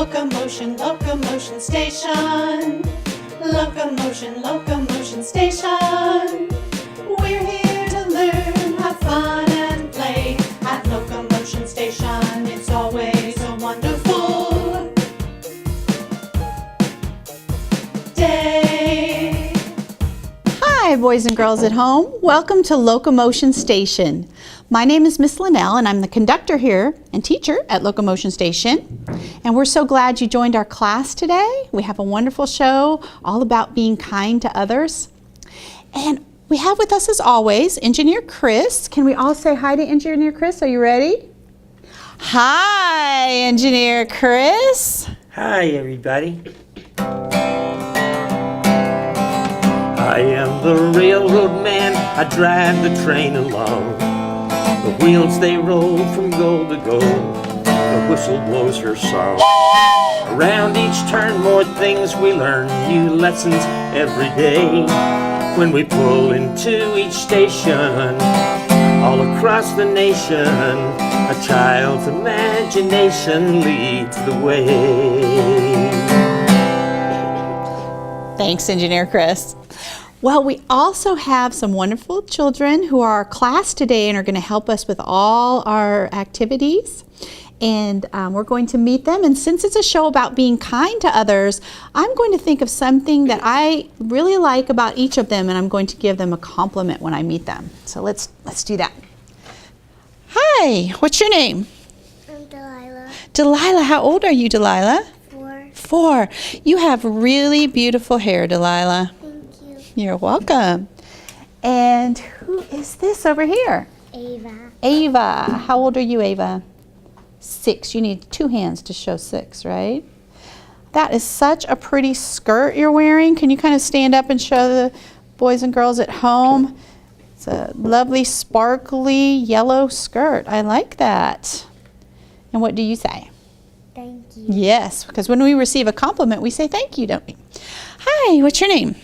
Kind-Loco-Motion, locomotion station. Locomotion, locomotion station. We're here to learn, have fun and play at Locomotion Station. It's always a wonderful day. Hi, boys and girls at home. Welcome to Locomotion Station. My name is Miss Linnell, and I'm the conductor here and teacher at Locomotion Station. And we're so glad you joined our class today. We have a wonderful show all about being kind to others. And we have with us, as always, Engineer Chris. Can we all say hi to Engineer Chris? Are you ready? Hi, Engineer Chris. Hi, everybody. I am the railroad man, I drive the train along. The wheels they roll from goal to goal, the whistle blows her song. Around each turn more things we learn, new lessons every day. When we pull into each station, all across the nation, a child's imagination leads the way. Thanks, Engineer Chris. Well, we also have some wonderful children who are our class today and are going to help us with all our activities. And we're going to meet them. And since it's a show about being kind to others, I'm going to think of something that I really like about each of them, and I'm going to give them a compliment when I meet them. So let's do that. Hi, what's your name? I'm Delilah. Delilah, how old are you, Delilah? 4. 4. You have really beautiful hair, Delilah. You're welcome. And who is this over here? Ava. Ava. How old are you, Ava? 6. You need 2 hands to show 6, right? That is such a pretty skirt you're wearing. Can you kind of stand up and show the boys and girls at home? It's a lovely, sparkly yellow skirt. I like that. And what do you say? Thank you. Yes, because when we receive a compliment, we say thank you, don't we? Hi, what's your name?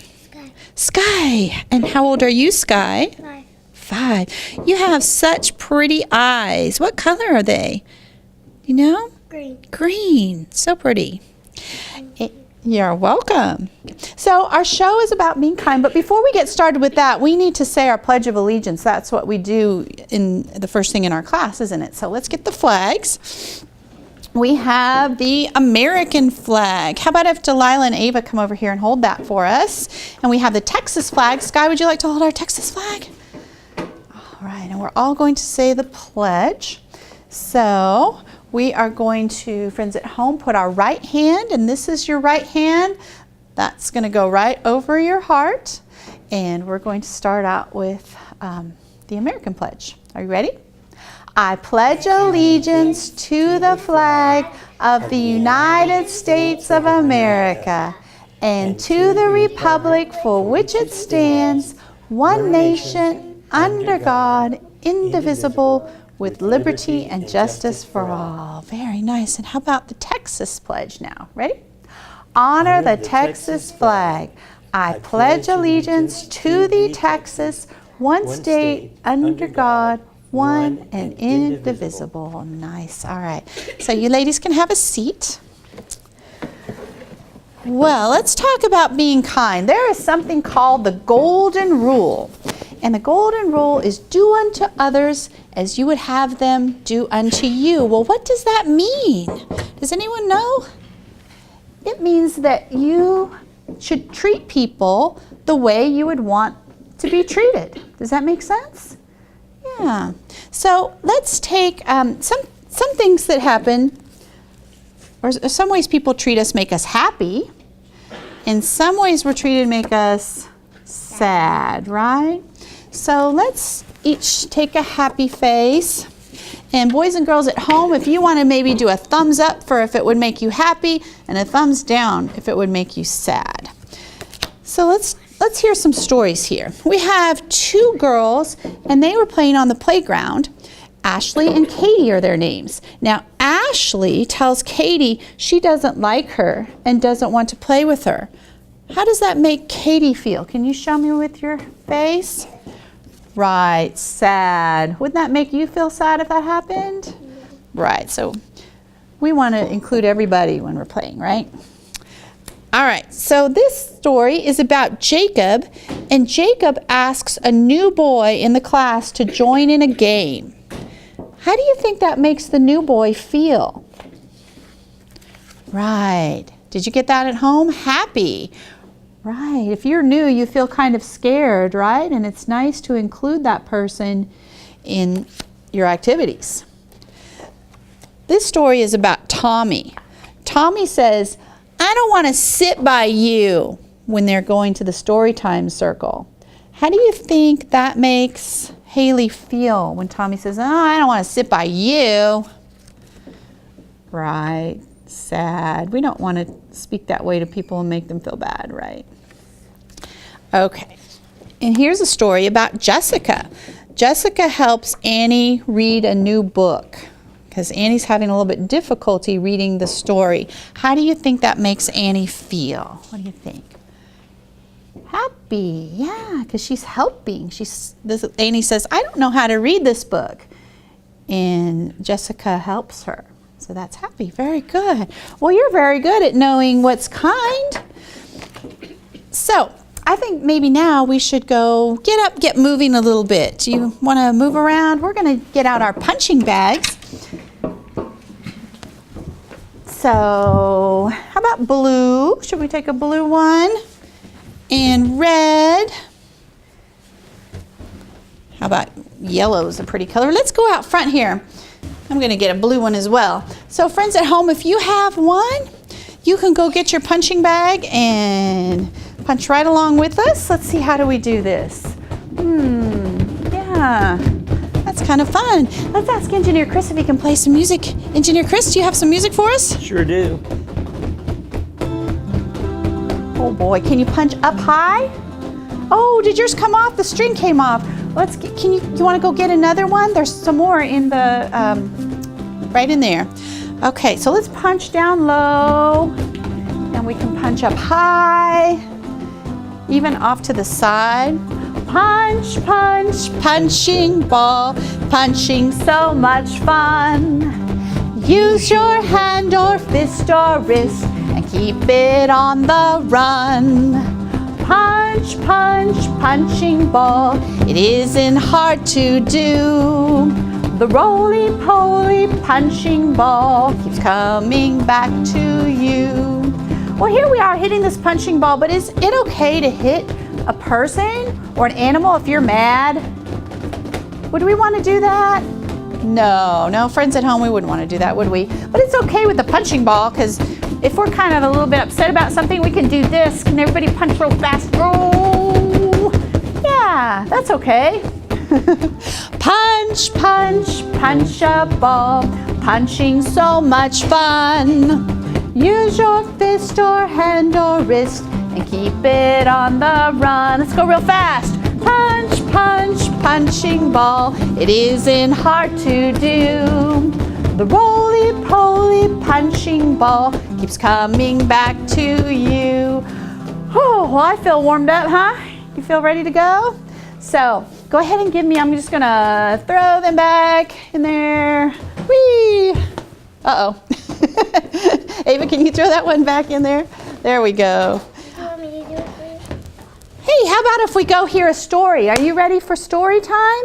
Sky. And how old are you, Sky? 5. 5. You have such pretty eyes. What color are they? You know? Green. Green. So pretty. You're welcome. So our show is about being kind, but before we get started with that, we need to say our Pledge of Allegiance. That's what we do in the first thing in our class, isn't it? So let's get the flags. We have the American flag. How about if Delilah and Ava come over here and hold that for us? And we have the Texas flag. Sky, would you like to hold our Texas flag? All right, and we're all going to say the pledge. So we are going to, friends at home, put our right hand, and this is your right hand. That's going to go right over your heart. And we're going to start out with the American pledge. Are you ready? I pledge allegiance to the flag of the United States of America and to the republic for which it stands, one nation, under God, indivisible, with liberty and justice for all. Very nice. And how about the Texas pledge now? Ready? Honor the Texas flag. I pledge allegiance to the Texas, one state, under God, one and indivisible. Nice. All right. So you ladies can have a seat. Well, let's talk about being kind. There is something called the Golden Rule. And the Golden Rule is do unto others as you would have them do unto you. Well, what does that mean? Does anyone know? It means that you should treat people the way you would want to be treated. Does that make sense? Yeah. So let's take some things that happen, or some ways people treat us make us happy. In some ways we're treated make us sad, right? So let's each take a happy face. And boys and girls at home, if you want to maybe do a thumbs up for if it would make you happy, and a thumbs down if it would make you sad. So let's hear some stories here. We have 2 girls, and they were playing on the playground. Ashley and Katie are their names. Now, Ashley tells Katie she doesn't like her and doesn't want to play with her. How does that make Katie feel? Can you show me with your face? Right, sad. Wouldn't that make you feel sad if that happened? Right, so We want to include everybody when we're playing, right? All right, so this story is about Jacob, and Jacob asks a new boy in the class to join in a game. How do you think that makes the new boy feel? Right. Did you get that at home? Happy. Right. If you're new, you feel kind of scared, right? And it's nice to include that person in your activities. This story is about Tommy. Tommy says, I don't want to sit by you when they're going to the story time circle. How do you think that makes Haley feel when Tommy says, oh, I don't want to sit by you? Right, sad. We don't want to speak that way to people and make them feel bad, right? Okay, and here's a story about Jessica. Jessica helps Annie read a new book because Annie's having a little bit difficulty reading the story. How do you think that makes Annie feel? What do you think? Happy, yeah, because she's helping. Annie says, I don't know how to read this book. And Jessica helps her. So that's happy. Very good. Well, you're very good at knowing what's kind. So I think maybe now we should go get up, get moving a little bit. Do you want to move around? We're going to get out our punching bags. So how about blue? Should we take a blue one? And red. How about yellow is a pretty color? Let's go out front here. I'm going to get a blue one as well. So friends at home, if you have one, you can go get your punching bag and punch right along with us. Let's see, how do we do this? Yeah, that's kind of fun. Let's ask Engineer Chris if he can play some music. Engineer Chris, do you have some music for us? Sure do. Oh boy, can you punch up high? Oh, did yours come off? The string came off. You want to go get another one? There's some more in the, right in there. Okay, so let's punch down low, and we can punch up high, even off to the side. Punch, punch, punching ball, punching so much fun. Use your hand or fist or wrist and keep it on the run. Punch, punch, punching ball, it isn't hard to do. The roly-poly punching ball keeps coming back to you. Well, here we are hitting this punching ball, but is it okay to hit a person or an animal if you're mad? Would we want to do that? No, friends at home, we wouldn't want to do that, would we? But it's okay with the punching ball, because if we're kind of a little bit upset about something, we can do this. Can everybody punch real fast? Oh, yeah, that's okay. Punch, punch, punch a ball, punching so much fun. Use your fist or hand or wrist and keep it on the run. Let's go real fast. Punch, punch, punching ball, it isn't hard to do. The roly-poly punching ball keeps coming back to you. Oh, well, I feel warmed up, huh? You feel ready to go? So go ahead and give me, I'm just gonna throw them back in there. Whee! Uh-oh. Ava, can you throw that one back in there? There we go. Do you want me to do it for you? Hey, how about if we go hear a story? Are you ready for story time?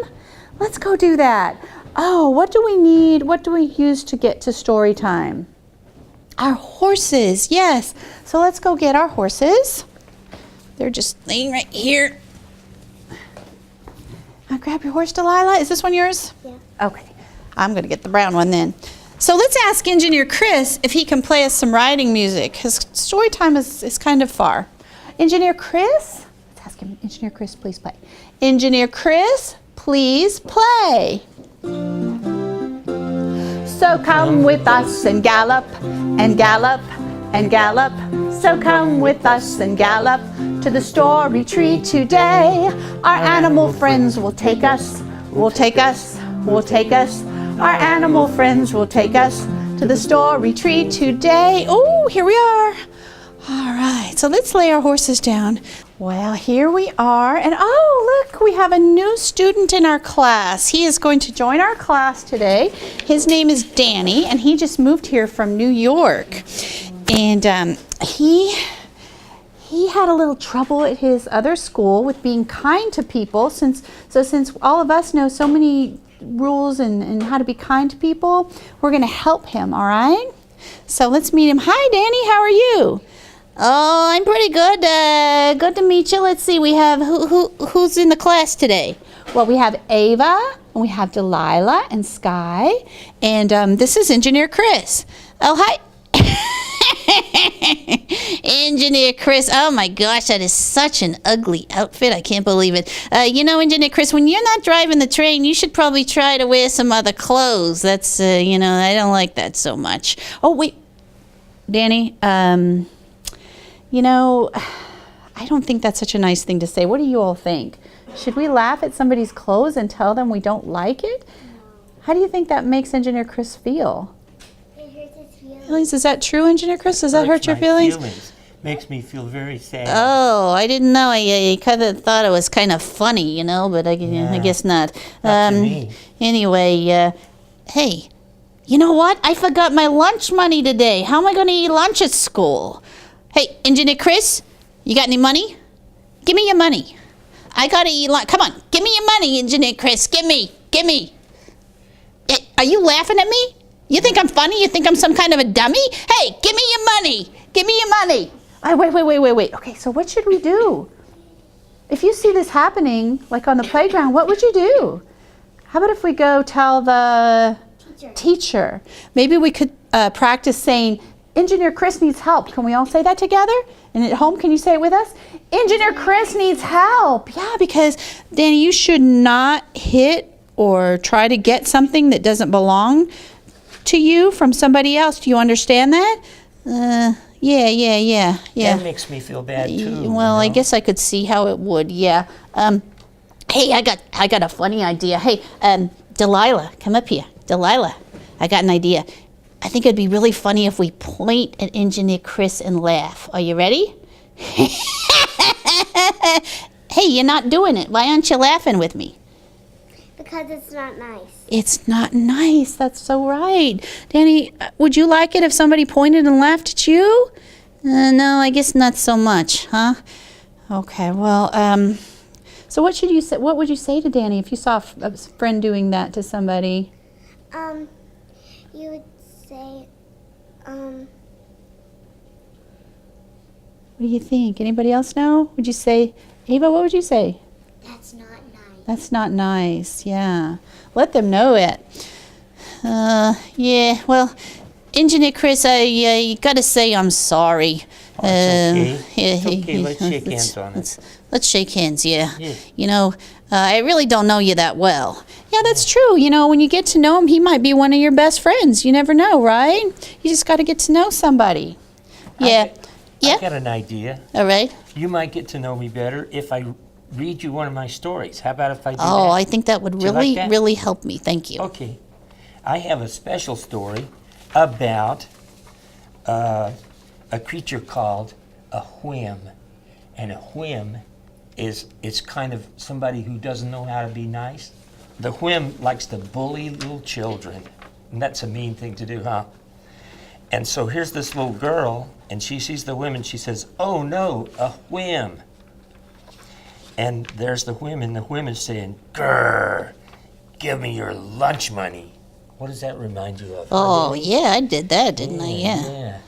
Let's go do that. Oh, what do we need? What do we use to get to story time? Our horses, yes. So let's go get our horses. They're just laying right here. Now grab your horse, Delilah. Is this one yours? Yeah. Okay. I'm going to get the brown one then. So let's ask Engineer Chris if he can play us some riding music. His story time is kind of far. Engineer Chris? Let's ask him. Engineer Chris, please play. Engineer Chris, please play. So come with us and gallop and gallop and gallop. So come with us and gallop to the story tree today. Our animal friends will take us, will take us, will take us. Our animal friends will take us to the story tree today. Oh, here we are. All right, so let's lay our horses down. Well, here we are, and oh, look, we have a new student in our class. He is going to join our class today. His name is Danny, and he just moved here from New York. And he had a little trouble at his other school with being kind to people. Since all of us know so many rules and how to be kind to people, we're going to help him, all right? So let's meet him. Hi, Danny, how are you? Oh, I'm pretty good. Good to meet you. Let's see. We have who's in the class today? Well, we have Ava, and we have Delilah and Sky, and this is Engineer Chris. Oh, hi. Engineer Chris. Oh my gosh, that is such an ugly outfit. I can't believe it. Engineer Chris, when you're not driving the train, you should probably try to wear some other clothes. That's, I don't like that so much. Oh, wait. Danny, I don't think that's such a nice thing to say. What do you all think? Should we laugh at somebody's clothes and tell them we don't like it? No. How do you think that makes Engineer Chris feel? It hurts his Feelings? Is that true, Engineer Chris? Does that hurt your feelings? Makes me feel very sad. Oh, I didn't know. I kind of thought it was kind of funny, but I guess not. Not to me. Anyway, hey, you know what? I forgot my lunch money today. How am I going to eat lunch at school? Hey, Engineer Chris, you got any money? Give me your money. I gotta eat lunch. Come on, give me your money, Engineer Chris. Give me. Are you laughing at me? You think I'm funny? You think I'm some kind of a dummy? Hey, give me your money. Give me your money. Wait. Okay, so what should we do? If you see this happening, like on the playground, what would you do? How about if we go tell the teacher? Maybe we could practice saying, Engineer Chris needs help. Can we all say that together? And at home, can you say it with us? Engineer Chris needs help. Yeah, because, Danny, you should not hit or try to get something that doesn't belong to you from somebody else. Do you understand that? Yeah. That makes me feel bad, too. Well, I guess I could see how it would, yeah. Hey, I got a funny idea. Hey, Delilah, come up here. Delilah, I got an idea. I think it'd be really funny if we point at Engineer Chris and laugh. Are you ready? Hey, you're not doing it. Why aren't you laughing with me? Because it's not nice. It's not nice. That's so right. Danny, would you like it if somebody pointed and laughed at you? No, I guess not so much, huh? Okay, well, so what should you say? What would you say to Danny if you saw a friend doing that to somebody? You would say, What do you think? Anybody else know? Would you say, Ava, what would you say? that's not nice. That's not nice, yeah. Let them know it. Yeah, well, Engineer Chris, you gotta say I'm sorry. Oh, it's okay. It's okay. Let's shake hands on it. Let's shake hands, yeah. Yeah. I really don't know you that well. Yeah, that's true. When you get to know him, he might be one of your best friends. You never know, right? You just got to get to know somebody. Yeah. I got an idea. All right. You might get to know me better if I read you one of my stories. How about if I do that? Oh, I think that would you really, like that? really help me. Thank you. Okay. I have a special story about a creature called a whim. And a whim is kind of somebody who doesn't know how to be nice. The whim likes to bully little children. And that's a mean thing to do, huh? And so here's this little girl, and she sees the whim, and she says, oh no, a whim. And there's the whim, and the whim is saying, grrr, give me your lunch money. What does that remind you of? Oh, yeah, I did that, didn't I? Yeah.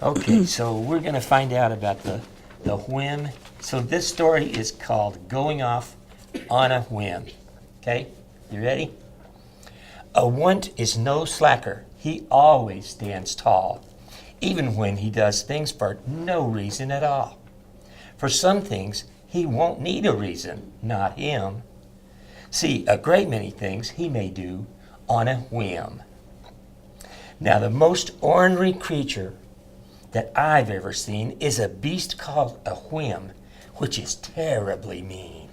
Okay, so we're going to find out about the whim. So this story is called Going Off on a Whim. Okay, you ready? A want is no slacker. He always stands tall, even when he does things for no reason at all. For some things, he won't need a reason, not him. See, a great many things he may do on a whim. Now, the most ornery creature that I've ever seen is a beast called a whim, which is terribly mean.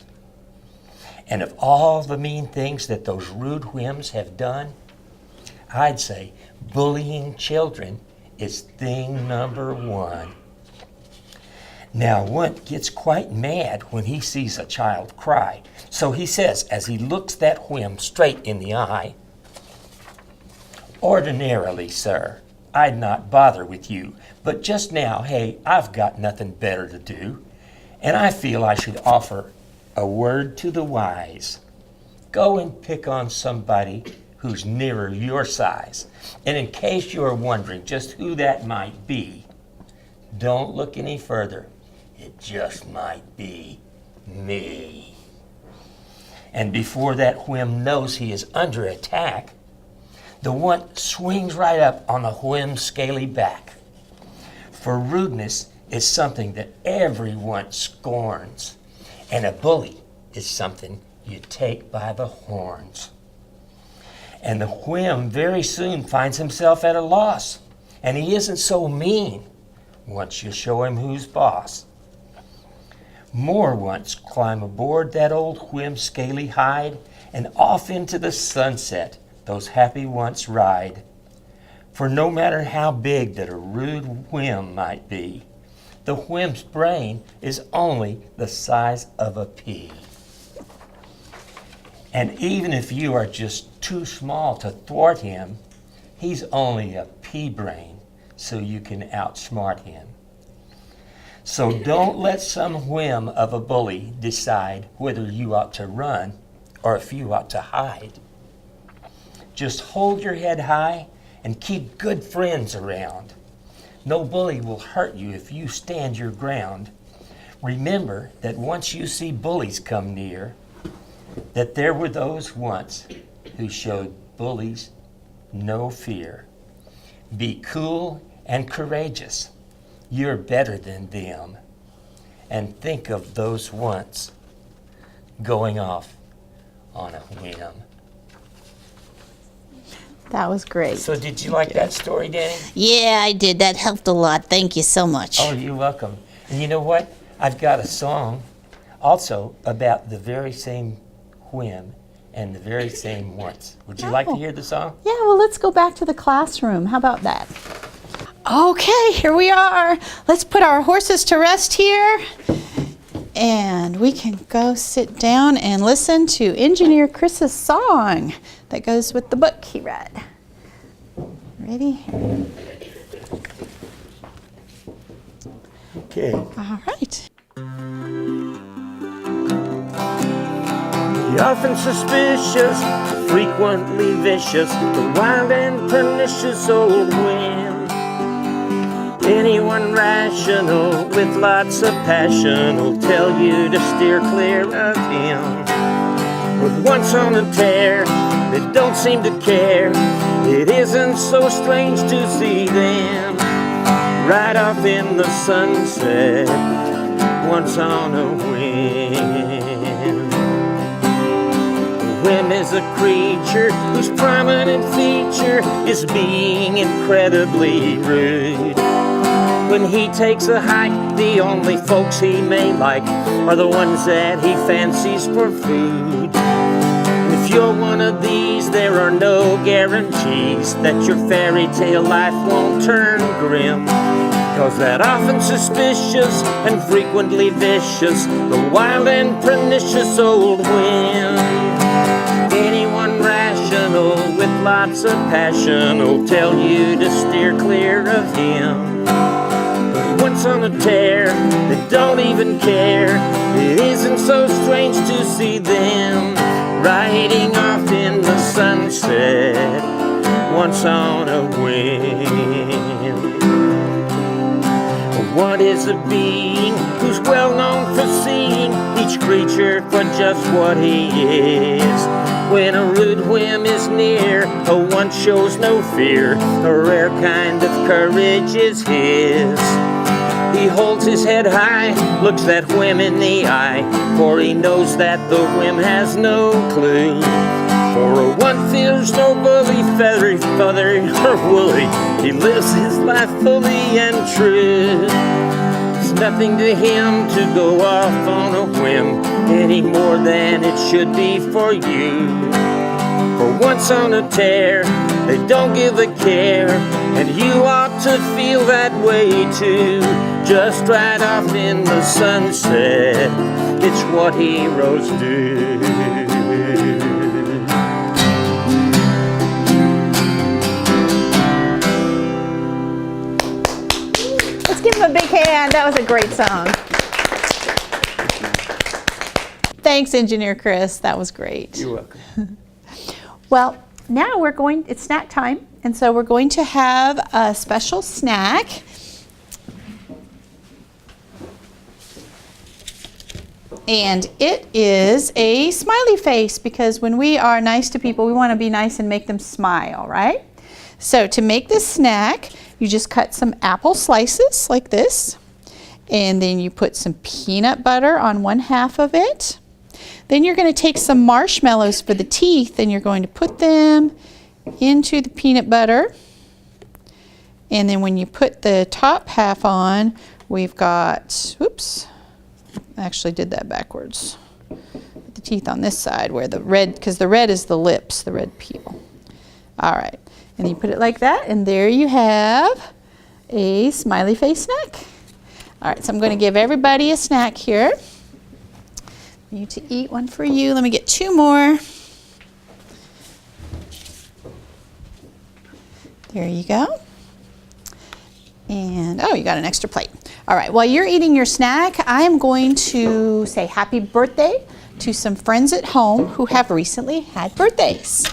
And of all the mean things that those rude whims have done, I'd say bullying children is thing number one. Now, one gets quite mad when he sees a child cry. So he says, as he looks that whim straight in the eye, "Ordinarily, sir, I'd not bother with you, but just now, hey, I've got nothing better to do, and I feel I should offer a word to the wise. Go and pick on somebody who's nearer your size. And in case you're wondering just who that might be, don't look any further. It just might be me." And before that whim knows he is under attack, the one swings right up on the whim's scaly back. For rudeness is something that everyone scorns, and a bully is something you take by the horns. And the whim very soon finds himself at a loss, and he isn't so mean once you show him who's boss. More once climb aboard that old whim's scaly hide, and off into the sunset those happy once ride. For no matter how big that a rude whim might be, the whim's brain is only the size of a pea. And even if you are just too small to thwart him, he's only a pea brain, so you can outsmart him. So don't let some whim of a bully decide whether you ought to run or if you ought to hide. Just hold your head high and keep good friends around. No bully will hurt you if you stand your ground. Remember that once you see bullies come near, that there were those once who showed bullies no fear. Be cool and courageous. You're better than them. And think of those once going off on a whim. That was great. So did you like that story, Danny? Yeah, I did. That helped a lot. Thank you so much. Oh, you're welcome. And you know what? I've got a song also about the very same whim and the very same once. Would you like to hear the song? Yeah, well, let's go back to the classroom. How about that? Okay, here we are. Let's put our horses to rest here. And we can go sit down and listen to Engineer Chris's song that goes with the book he read. Ready? Okay. All right. The often suspicious, frequently vicious, the wild and pernicious old whim. Anyone rational with lots of passion will tell you to steer clear of him. But once on a tear, they don't seem to care. It isn't so strange to see them right off in the sunset, once on a whim. A whim is a creature whose prominent feature is being incredibly rude. When he takes a hike, the only folks he may like are the ones that he fancies for food. If you're one of these, there are no guarantees that your fairy tale life won't turn grim. 'Cause that often suspicious and frequently vicious, the wild and pernicious old whim. Anyone rational with lots of passion will tell you to steer clear of him. Once on a tear, they don't even care. It isn't so strange to see them riding off in the sunset, once on a whim. What is a being who's well known for seeing each creature for just what he is? When a rude whim is near, a one shows no fear. A rare kind of courage is his. He holds his head high, looks that whim in the eye, for he knows that the whim has no clue. For a one fears no bully, feathery, or woolly. He lives his life fully and true. It's nothing to him to go off on a whim, any more than it should be for you. For once on a tear, they don't give a care. And you ought to feel that way too. Just ride off in the sunset, it's what heroes do. Let's give him a big hand. That was a great song. Thanks, Engineer Chris. That was great. You're welcome. Well, now it's snack time, and so we're going to have a special snack. And it is a smiley face, because when we are nice to people, we want to be nice and make them smile, right? So to make this snack, you just cut some apple slices like this, and then you put some peanut butter on one half of it. Then you're going to take some marshmallows for the teeth, and you're going to put them into the peanut butter. And then when you put the top half on, we've got, oops, I actually did that backwards. Put the teeth on this side where the red, because the red is the lips, the red peel. All right, and you put it like that, and there you have a smiley face snack. All right, so I'm going to give everybody a snack here. You to eat, one for you. Let me get two more. There you go. And, oh, you got an extra plate. All right, while you're eating your snack, I am going to say happy birthday to some friends at home who have recently had birthdays.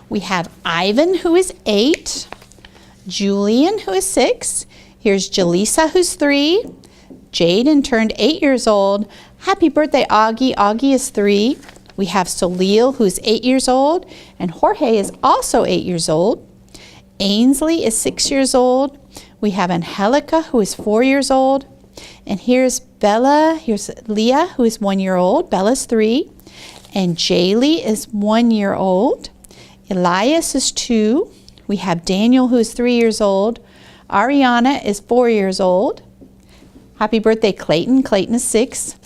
We have Ivan, who is 8, Julian, who is 6. Here's Jaleesa, who's 3. Jaden turned 8 years old. Happy birthday, Augie. Augie is 3. We have Solil, who's 8 years old, and Jorge is also 8 years old. Ainsley is 6 years old. We have Angelica, who is 4 years old. And here's Bella, here's Leah, who is 1 year old. Bella's 3. And Jaylee is 1 year old. Elias is 2. We have Daniel, who is 3 years old. Ariana is 4 years old. Happy birthday, Clayton. Clayton is 6.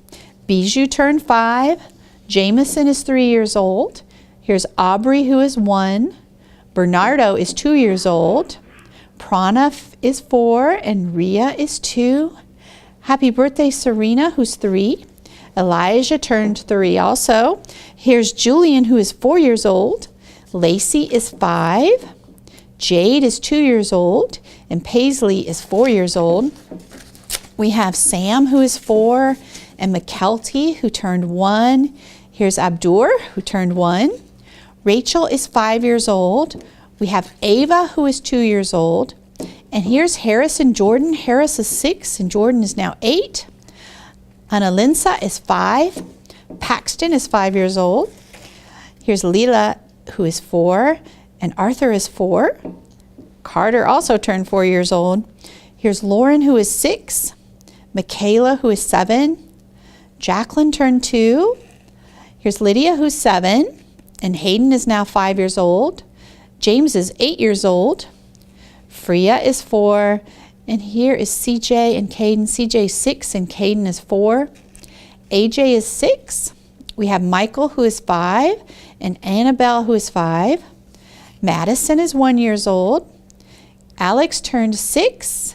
Bijou turned 5. Jameson is 3 years old. Here's Aubrey, who is 1. Bernardo is 2 years old. Pranav is 4, and Ria is 2. Happy birthday, Serena, who's 3. Elijah turned 3 also. Here's Julian, who is 4 years old. Lacey is 5. Jade is 2 years old, and Paisley is 4 years old. We have Sam, who is 4, and McKelty, who turned 1. Here's Abdur, who turned 1. Rachel is 5 years old. We have Ava, who is 2 years old. And here's Harris and Jordan. Harris is 6, and Jordan is now 8. Analinsa is 5. Paxton is 5 years old. Here's Leela, who is 4, and Arthur is 4. Carter also turned 4 years old. Here's Lauren, who is 6. Michaela, who is 7. Jacqueline turned 2. Here's Lydia, who's 7. And Hayden is now 5 years old. James is 8 years old. Freya is 4. And here is CJ and Caden. CJ is 6 and Caden is 4. AJ is 6. We have Michael, who is 5. And Annabelle, who is 5. Madison is 1 year old. Alex turned 6.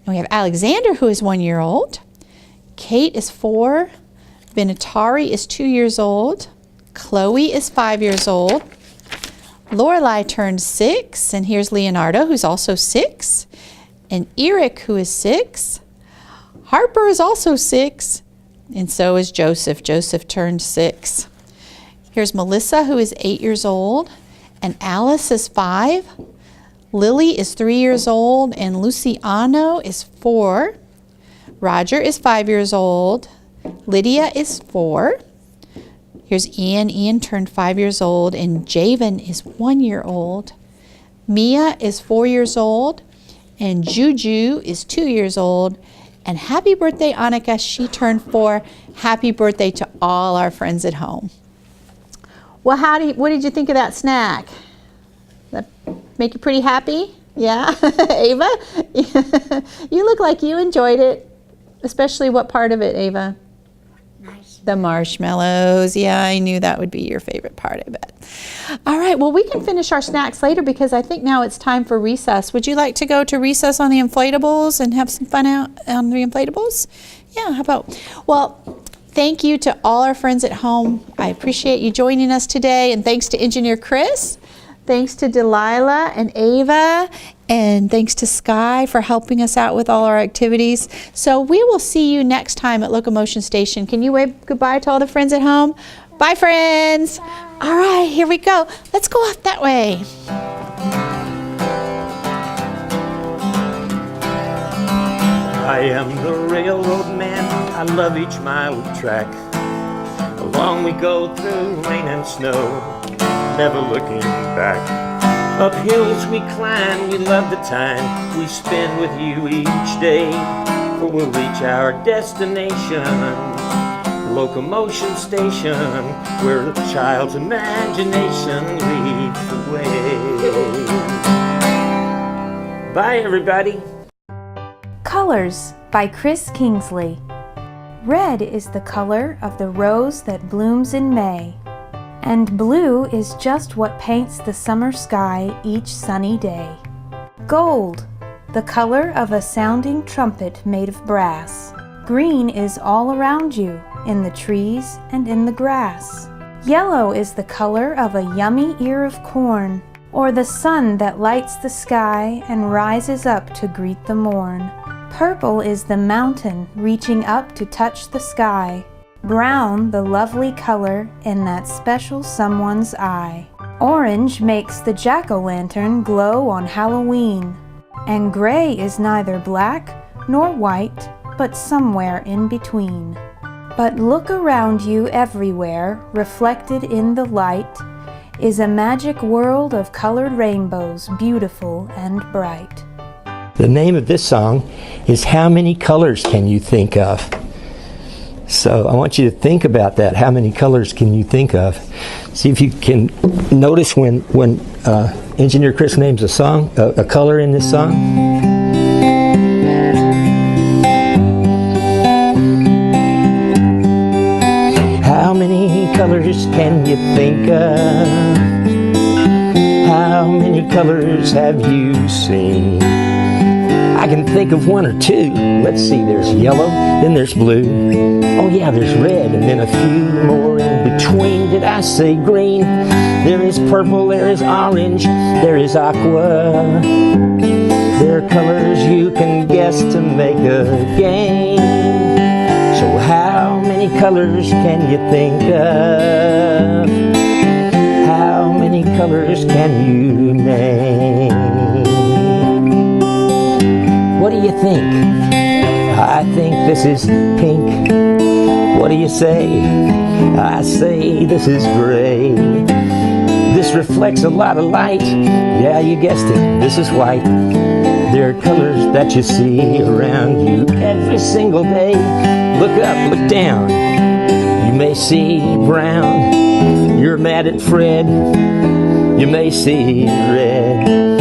And we have Alexander, who is 1 year old. Kate is 4. Benatari is 2 years old. Chloe is 5 years old. Lorelai turned 6. And here's Leonardo, who's also 6. And Eric, who is 6. Harper is also 6. And so is Joseph. Joseph turned 6. Here's Melissa, who is 8 years old. And Alice is 5. Lily is 3 years old, and Luciano is 4. Roger is 5 years old. Lydia is 4. Here's Ian. Ian turned 5 years old, and Javen is 1 year old. Mia is 4 years old, and Juju is 2 years old. And happy birthday, Annika. She turned 4. Happy birthday to all our friends at home. Well, what did you think of that snack? That make you pretty happy? Yeah? Ava? You look like you enjoyed it. Especially what part of it, Ava? Nice The marshmallows. Yeah, I knew that would be your favorite part, I bet. All right, well, we can finish our snacks later because I think now it's time for recess. Would you like to go to recess on the inflatables and have some fun out on the inflatables? Yeah, how about? Well, thank you to all our friends at home. I appreciate you joining us today, and thanks to Engineer Chris. Thanks to Delilah and Ava, and thanks to Sky for helping us out with all our activities. So we will see you next time at Locomotion Station. Can you wave goodbye to all the friends at home? Bye, friends. Bye. All right, here we go. Let's go off that way. I am the railroad man, I love each mile of track. Along we go through rain and snow, never looking back. Up hills we climb, we love the time we spend with you each day. For we'll reach our destination, Locomotion Station, where a child's imagination leads the way. Bye, everybody. Colors by Chris Kingsley. Red is the color of the rose that blooms in May, and blue is just what paints the summer sky each sunny day. Gold, the color of a sounding trumpet made of brass. Green is all around you, in the trees and in the grass. Yellow is the color of a yummy ear of corn, or the sun that lights the sky and rises up to greet the morn. Purple is the mountain reaching up to touch the sky. Brown, the lovely color in that special someone's eye. Orange makes the jack-o'-lantern glow on Halloween. And gray is neither black nor white, but somewhere in between. But look around you everywhere, reflected in the light, is a magic world of colored rainbows, beautiful and bright. The name of this song is How Many Colors Can You Think Of? So I want you to think about that. How many colors can you think of? See if you can notice when Engineer Chris names a song, a color in this song. How many colors can you think of? How many colors have you seen? I can think of one or two. Let's see, there's yellow, then there's blue. Oh yeah, there's red, and then a few more in between. Did I say green? There is purple, there is orange, there is aqua. There are colors you can guess to make a game. So how many colors can you think of? How many colors can you name? What do you think? I think this is pink. What do you say? I say this is gray. This reflects a lot of light. Yeah, you guessed it, this is white. There are colors that you see around you every single day. Look up, look down. You may see brown. You're mad at Fred. You may see red.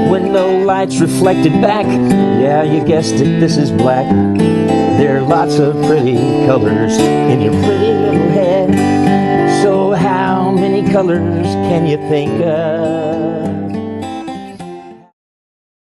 When no light's reflected back, yeah, you guessed it, this is black. There are lots of pretty colors in your pretty little head. So how many colors can you think of?